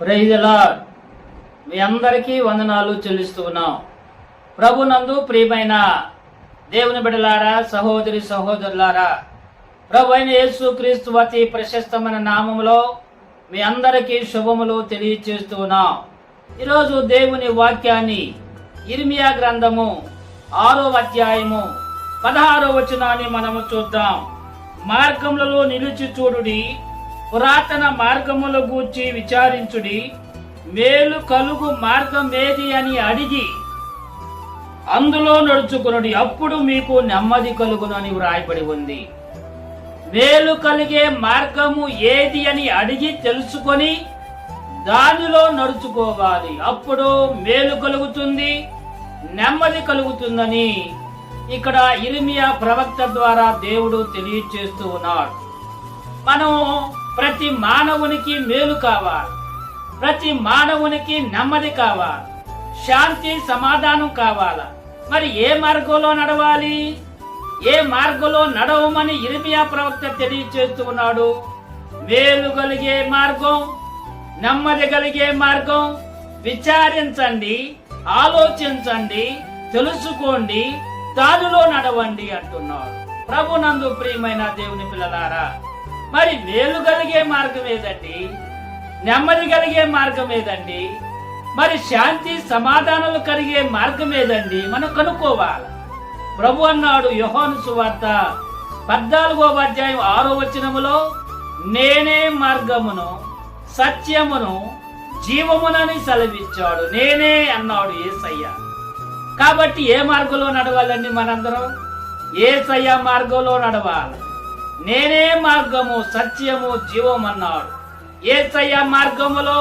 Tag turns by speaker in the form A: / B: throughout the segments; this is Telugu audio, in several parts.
A: Praise the lord. మీ అందరికీ వందనాలు చెల్లిస్తూ ఉన్నాం. ప్రభునందు ప్రియమైన దేవుని బిడ్డలారా, సహోదరి సహోదరులారా, ప్రభు అయిన యేసు క్రీస్తు అతి ప్రశస్తమైన నామములో మీ అందరికీ శుభములు తెలియచేస్తూ ఉన్నాం. ఈరోజు దేవుని వాక్యాన్ని ఇర్మియా గ్రంథము 6వ అధ్యాయము 16వ వచనాన్ని మనము చూద్దాం. మార్గములలో నిలిచి చూడుడి, పురాతన మార్గముల గూర్చి విచారించుడి, మేలు కలుగు మార్గమేది అని అడిగి అందులో నడుచుకునుడి, అప్పుడు మీకు నెమ్మది కలుగునని వ్రాయబడి ఉంది. మేలు కలిగే మార్గము ఏది అని అడిగి తెలుసుకొని దానిలో నడుచుకోవాలి. అప్పుడు మేలు కలుగుతుంది, నెమ్మది కలుగుతుందని ఇక్కడ ఇర్మియా ప్రవక్త ద్వారా దేవుడు తెలియచేస్తూ ఉన్నాడు. మనం ప్రతి మానవునికి మేలు కావాలి, ప్రతి మానవునికి నెమ్మది కావాలి, శాంతి సమాధానం కావాలా. మరి ఏ మార్గంలో నడవాలి? ఏ మార్గంలో నడవమని ఇర్మియా ప్రవక్త తెలియచేస్తూ ఉన్నాడు. మేలు కలిగే మార్గం, నెమ్మది కలిగే మార్గం విచారించండి, ఆలోచించండి, తెలుసుకోండి, దానిలో నడవండి అంటున్నాడు. ప్రభునందు ప్రియమైన దేవుని పిల్లలారా, మరి మేలు కలిగే మార్గం ఏదండి? నెమ్మది కలిగే మార్గం ఏదండి? మరి శాంతి సమాధానాలు కలిగే మార్గం ఏదండి? మనం కనుక్కోవాలి. ప్రభు అన్నాడు యోహాను సువార్త 14వ అధ్యాయం 6వ వచనములో, నేనే మార్గమును సత్యమును జీవమునని సెలవిచ్చాడు. నేనే అన్నాడు యేసయ్య. కాబట్టి ఏ మార్గంలో నడవాలండి? మనందరం యేసయ్య మార్గంలో నడవాలి. నేనే మార్గము సత్యము జీవం అన్నాడు. యేసయ్య మార్గములో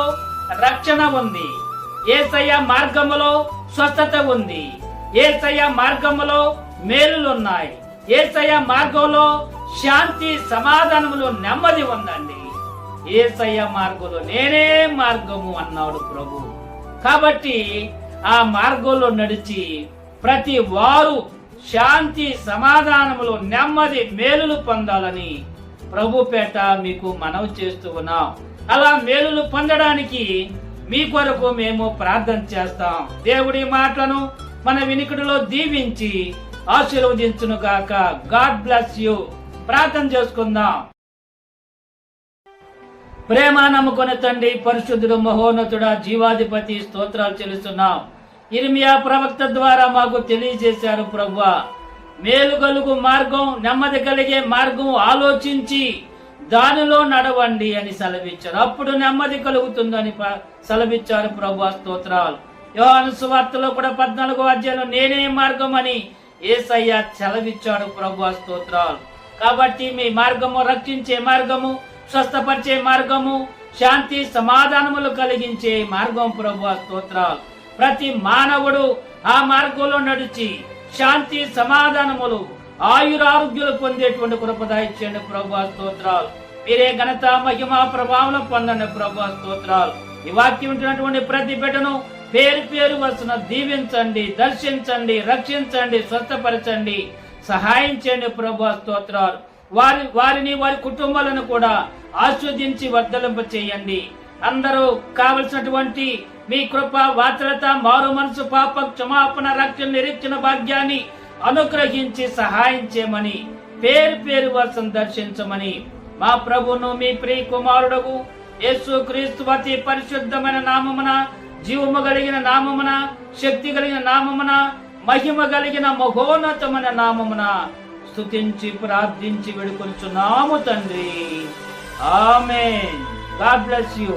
A: రక్షణ ఉంది, యేసయ్య మార్గములో స్వస్థత ఉంది, యేసయ్య మార్గములో మేలులున్నాయి, యేసయ్య మార్గంలో శాంతి సమాధానములో నెమ్మది ఉందండి. యేసయ్య మార్గంలో నేనే మార్గము అన్నాడు ప్రభు. కాబట్టి ఆ మార్గంలో నడిచి ప్రతి వారు శాంతి సమాధానములో నెమ్మది మేలులు పొందాలని ప్రభు పేట మీకు మనవి చేస్తూ ఉన్నాం. అలా మేలులు పొందడానికి మీ కొరకు మేము ప్రార్థన చేస్తాం. దేవుడి మాటలను మన వినికిడిలో దీవించి ఆశీర్వదించును గాక. God bless you. ప్రార్థన చేసుకుందాం. ప్రేమ నమ్ముకుని తండ్రి, పరిశుద్ధుడు, మహోన్నతుడా, జీవాధిపతి, స్తోత్రాలు చెల్లిస్తున్నాం. ఇర్మియా ప్రవక్త ద్వారా మాకు తెలియజేశారు ప్రభువా. మేలు కలుగు మార్గం, నెమ్మది కలిగే మార్గం ఆలోచించి దానిలో నడవండి అని సెలవిచ్చారు. అప్పుడు నెమ్మది కలుగుతుందని సెలవిచ్చారు ప్రభువా. స్తోత్రాలు. యోహాను సువార్తలో కూడా 14వ అధ్యాయంలో నేనే మార్గం అని యేసయ్య సెలవిచ్చాడు ప్రభువా. స్తోత్రాలు. కాబట్టి మీ మార్గము రక్షించే మార్గము, స్వస్థపరిచే మార్గము, శాంతి సమాధానములు కలిగించే మార్గం ప్రభువా. స్తోత్రాలు. ప్రతి మానవుడు ఆ మార్గంలో నడిచి శాంతి సమాధానములు, ఆయురారోగ్యాలు పొందేటువంటి కృప దయచేయండి ప్రభువా. స్తోత్రాలు. మీరే ఘనత మహిమ ప్రభావం పొందండి ప్రభువా. స్తోత్రాలు. ఈ వాక్యం ఉంటున్నటువంటి ప్రతి బిడ్డను పేరు పేరు వరుసన దీవించండి, దర్శించండి, రక్షించండి, స్వస్థపరచండి, సహాయం చేయండి ప్రభువా. స్తోత్రాలు. వారిని వారి కుటుంబాలను కూడా ఆస్వాదించి వర్ధలింప చేయండి. అందరూ కావలసినటువంటి మీ కృప, వాత్సలత, మారు మనసు, పాప క్షమాపణ, రక్షణ, నిరీక్షణ భాగ్యాన్ని అనుగ్రహించి సహాయం చేయమని పేరు పేరు వరుసను దర్శించమని మా ప్రభును మీ ప్రియ కుమారుడు యేసు క్రీస్తు అతి పరిశుద్ధమైన నామమున, జీవము కలిగిన నామమున, శక్తి కలిగిన నామమున, మహిమ కలిగిన మహోన్నతమైన నామమున స్తుతించి ప్రార్థించి వేడుకొనుచున్నాము తండ్రి. ఆమేన్. God bless you.